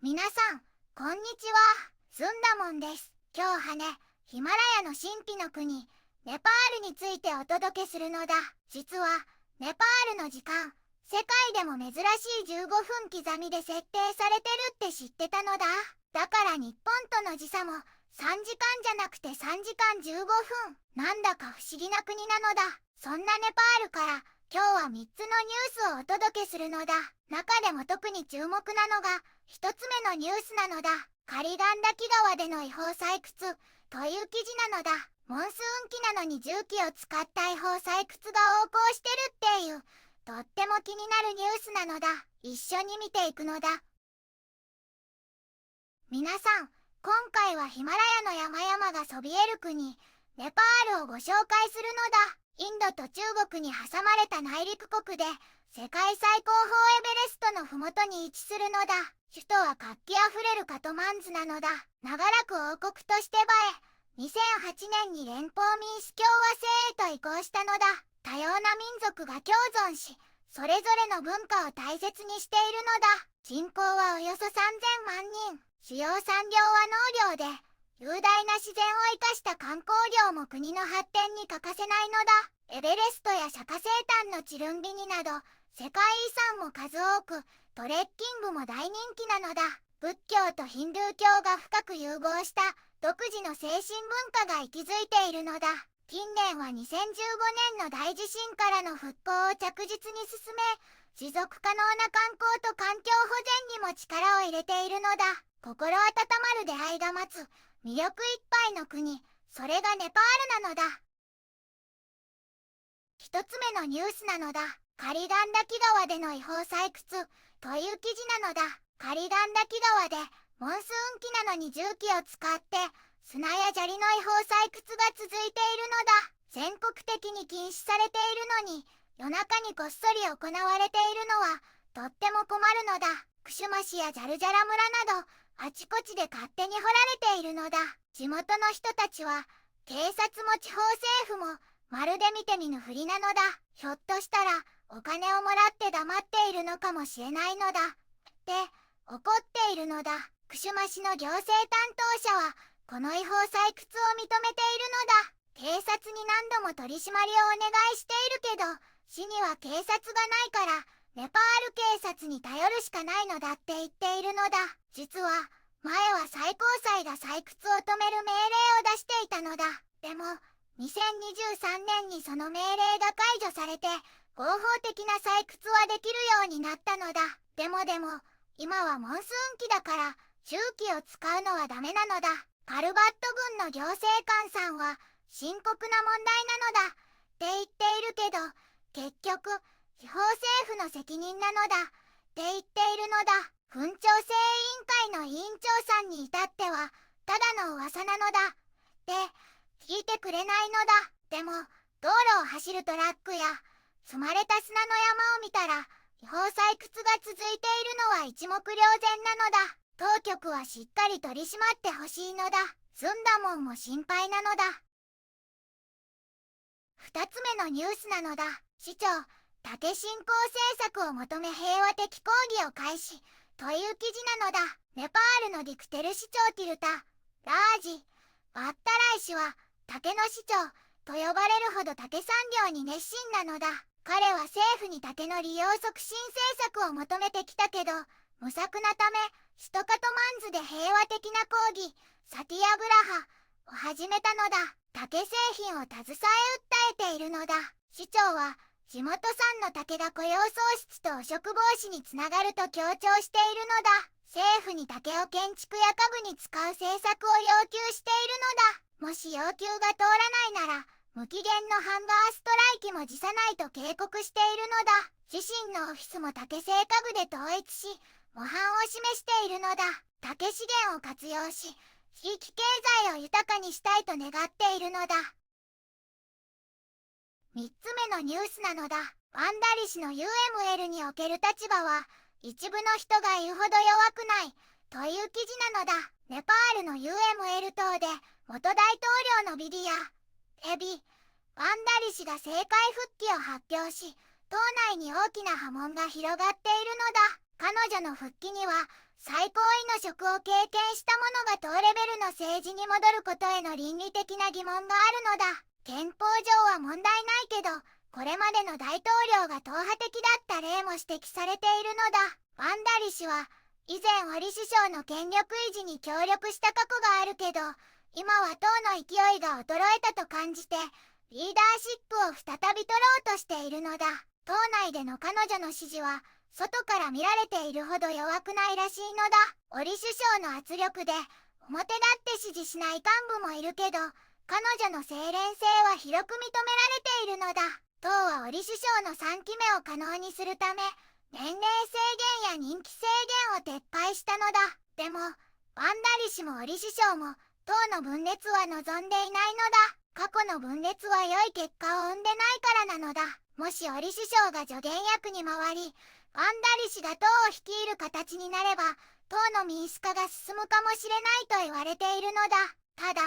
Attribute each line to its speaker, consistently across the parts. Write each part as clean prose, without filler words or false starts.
Speaker 1: 皆さん、こんにちは。ずんだもんです。今日はね、ヒマラヤの神秘の国、ネパールについてお届けするのだ。実は、ネパールの時間、世界でも珍しい15分刻みで設定されてるって知ってたのだ。だから日本との時差も3時間じゃなくて3時間15分。なんだか不思議な国なのだ。そんなネパールから、今日は3つのニュースをお届けするのだ。中でも特に注目なのが、1つ目のニュースなのだ。カリガンダキ川での違法採掘という記事なのだ。モンスーン期なのに重機を使った違法採掘が横行してるっていう、とっても気になるニュースなのだ。一緒に見ていくのだ。皆さん、今回はヒマラヤの山々がそびえる国、ネパールをご紹介するのだ。インドと中国に挟まれた内陸国で、世界最高峰エベレストの麓に位置するのだ。首都は活気あふれるカトマンズなのだ。長らく王国として栄え、2008年に連邦民主共和制へと移行したのだ。多様な民族が共存し、それぞれの文化を大切にしているのだ。人口はおよそ3000万人。主要産業は農業で、雄大な自然を生かした観光業も国の発展に欠かせないのだ。エベレストや釈迦生誕のチルンビニなど、世界遺産も数多く、トレッキングも大人気なのだ。仏教とヒンドゥー教が深く融合した独自の精神文化が息づいているのだ。近年は2015年の大地震からの復興を着実に進め、持続可能な観光と環境保全にも力を入れているのだ。心温まる出会いが待つ魅力いっぱいの国、それがネパールなのだ。一つ目のニュースなのだ。カリガンダキ川での違法採掘という記事なのだ。カリガンダキ川でモンスーン期なのに重機を使って砂や砂利の違法採掘が続いているのだ。全国的に禁止されているのに、夜中にこっそり行われているのはとっても困るのだ。クシュマ市やジャルジャラ村などあちこちで勝手に掘られているのだ。地元の人たちは警察も地方政府もまるで見て見ぬふりなのだ。ひょっとしたらお金をもらって黙っているのかもしれないのだって怒っているのだ。串間市の行政担当者はこの違法採掘を認めているのだ。警察に何度も取り締まりをお願いしているけど、市には警察がないからネパール警察に頼るしかないのだって言っているのだ。実は前は最高裁が採掘を止める命令を出していたのだ。でも2023年にその命令が解除されて合法的な採掘はできるようになったのだ。でも今はモンスーン期だから重機を使うのはダメなのだ。カルバット郡の行政官さんは深刻な問題なのだって言っているけど、結局地方政府の責任なのだって言っているのだ。墳調整委員会の委員長さんに至ってはただの噂なのだって聞いてくれないのだ。でも道路を走るトラックや積まれた砂の山を見たら違法採掘が続いているのは一目瞭然なのだ。当局はしっかり取り締まってほしいのだ。ずんだもんも心配なのだ。二つ目のニュースなのだ。市長竹信仰政策を求め平和的抗議を開始という記事なのだ。ネパールのディクテル市長ティルタ・ラージ・バッタライ氏は竹の市長と呼ばれるほど竹産業に熱心なのだ。彼は政府に竹の利用促進政策を求めてきたけど、無策なため首都カトマンズで平和的な抗議サティアグラハを始めたのだ。竹製品を携え訴えているのだ。市長は地元産の竹が雇用創出と汚職防止につながると強調しているのだ。政府に竹を建築や家具に使う政策を要求しているのだ。もし要求が通らないなら無期限のハンガーストライキも辞さないと警告しているのだ。自身のオフィスも竹製家具で統一し模範を示しているのだ。竹資源を活用し地域経済を豊かにしたいと願っているのだ。3つ目のニュースなのだ。バンダリ氏の UML における立場は一部の人が言うほど弱くないという記事なのだ。ネパールの UML 島で元大統領のビディア・エビ・バンダリ氏が政界復帰を発表し、党内に大きな波紋が広がっているのだ。彼女の復帰には最高位の職を経験した者が同レベルの政治に戻ることへの倫理的な疑問があるのだ。憲法上は問題ないけど、これまでの大統領が党派的だった例も指摘されているのだ。ワンダリ氏は、以前オリ首相の権力維持に協力した過去があるけど、今は党の勢いが衰えたと感じて、リーダーシップを再び取ろうとしているのだ。党内での彼女の支持は、外から見られているほど弱くないらしいのだ。オリ首相の圧力で、表立って支持しない幹部もいるけど、彼女の清廉性は広く認められているのだ。党はオリ首相の3期目を可能にするため、年齢制限や任期制限を撤廃したのだ。でも、ワンダリ氏もオリ首相も、党の分裂は望んでいないのだ。過去の分裂は良い結果を生んでないからなのだ。もしオリ首相が助言役に回り、ワンダリ氏が党を率いる形になれば、党の民主化が進むかもしれないと言われているのだ。ただ、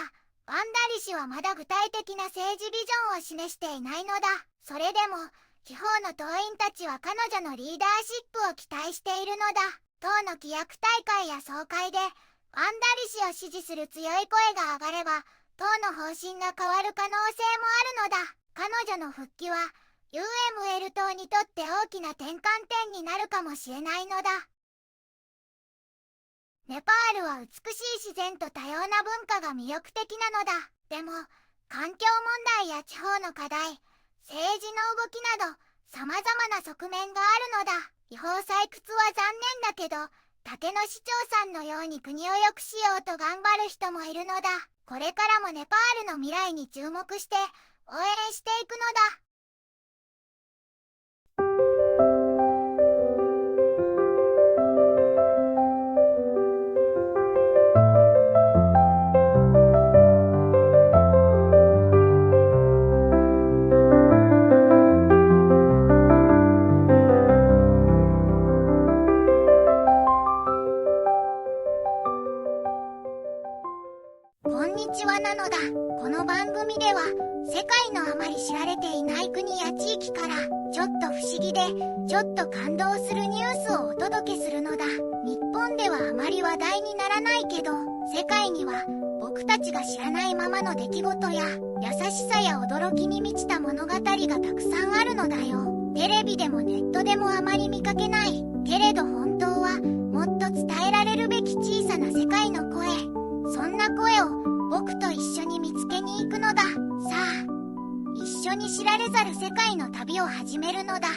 Speaker 1: ワンダリ氏はまだ具体的な政治ビジョンを示していないのだ。それでも、地方の党員たちは彼女のリーダーシップを期待しているのだ。党の規約大会や総会で、ワンダリ氏を支持する強い声が上がれば、党の方針が変わる可能性もあるのだ。彼女の復帰は、UML 党にとって大きな転換点になるかもしれないのだ。ネパールは美しい自然と多様な文化が魅力的なのだ。でも、環境問題や地方の課題、政治の動きなど、様々な側面があるのだ。違法採掘は残念だけど、竹野市長さんのように国を良くしようと頑張る人もいるのだ。これからもネパールの未来に注目して、応援していくのだ。こんにちはなのだ。この番組では世界のあまり知られていない国や地域からちょっと不思議でちょっと感動するニュースをお届けするのだ。日本ではあまり話題にならないけど、世界には僕たちが知らないままの出来事や優しさや驚きに満ちた物語がたくさんあるのだよ。テレビでもネットでもあまり見かけない。けれど本当はもっと伝えられるべき小さな世界の声。そんな声を僕と一緒に見つけに行くのだ。さあ、一緒に知られざる世界の旅を始めるのだ。